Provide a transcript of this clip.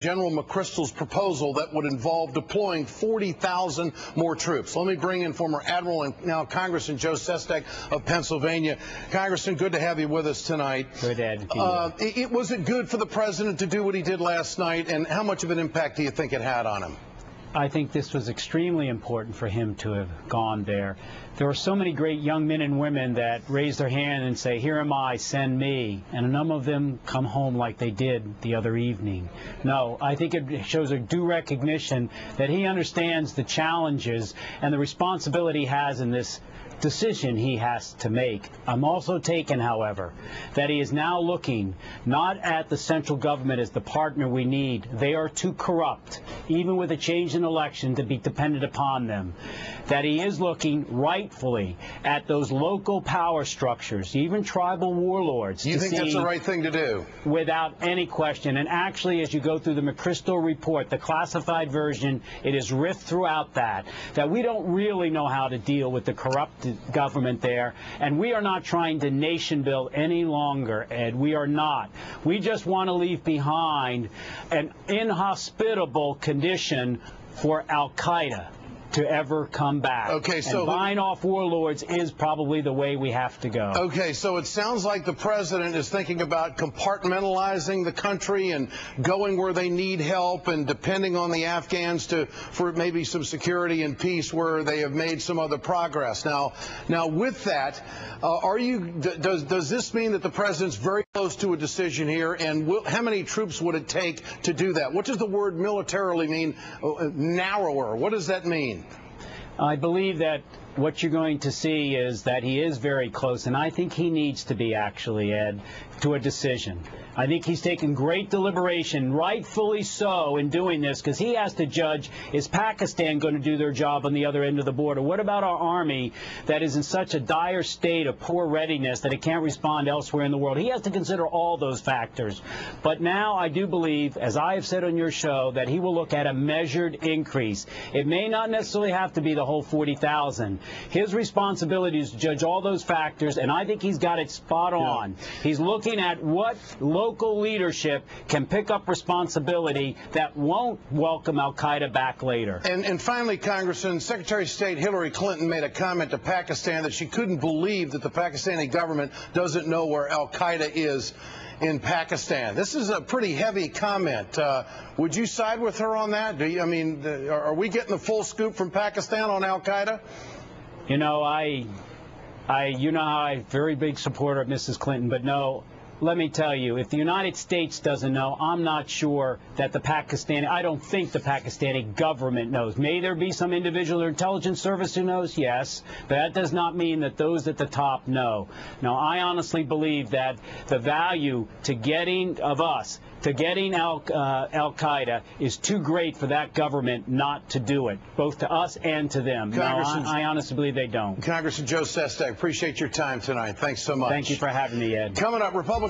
General McChrystal's proposal that would involve deploying 40,000 more troops. Let me bring in former Admiral and now Congressman Joe Sestak of Pennsylvania. Congressman, good to have you with us tonight. Good, Ed. Was it good for the president to do what he did last night, and how much of an impact do you think it had on him? I think this was extremely important for him to have gone there. There are so many great young men and women that raise their hand and say, "Here am I, send me," and none of them come home like they did the other evening. No, I think it shows a due recognition that he understands the challenges and the responsibility he has in this decision he has to make. I'm also taken, however, that he is now looking not at the central government as the partner we need. They are too corrupt, even with a change in election, to be dependent upon them. That he is looking rightfully at those local power structures, even tribal warlords. You think that's the right thing to do? Without any question. And actually, as you go through the McChrystal report, the classified version, it is riffed throughout that we don't really know how to deal with the corrupt government there, and we are not trying to nation build any longer, Ed. We are not. We just want to leave behind an inhospitable condition for Al-Qaeda to ever come back. Okay, so and buying off warlords is probably the way we have to go. Okay, so it sounds like the president is thinking about compartmentalizing the country and going where they need help and depending on the Afghans for maybe some security and peace where they have made some other progress. Now with that, does this mean that the president's very close to a decision here, and how many troops would it take to do that? What does the word militarily mean? Narrower. What does that mean? I believe that what you're going to see is that he is very close, and I think he needs to be, actually, Ed, to a decision. I think he's taken great deliberation, rightfully so, in doing this, because he has to judge, is Pakistan going to do their job on the other end of the border? What about our army that is in such a dire state of poor readiness that it can't respond elsewhere in the world? He has to consider all those factors. But now I do believe, as I have said on your show, that he will look at a measured increase. It may not necessarily have to be the whole 40,000. His responsibility is to judge all those factors, and I think he's got it spot on. Yeah. He's looking at what local leadership can pick up responsibility that won't welcome Al-Qaeda back later. And finally, Congressman, Secretary of State Hillary Clinton made a comment to Pakistan that she couldn't believe that the Pakistani government doesn't know where Al-Qaeda is in Pakistan. This is a pretty heavy comment. Would you side with her on that? Are we getting the full scoop from Pakistan on Al-Qaeda? You know, you know how I'm a very big supporter of Mrs. Clinton, but no, let me tell you, if the United States doesn't know, I'm not sure that I don't think the Pakistani government knows. May there be some individual or intelligence service who knows? Yes, but that does not mean that those at the top know. Now, I honestly believe that the value to getting Al-Qaeda is too great for that government not to do it, both to us and to them. No, I honestly believe they don't. Congressman Joe Sestak, appreciate your time tonight. Thanks so much. Thank you for having me, Ed. Coming up, Republican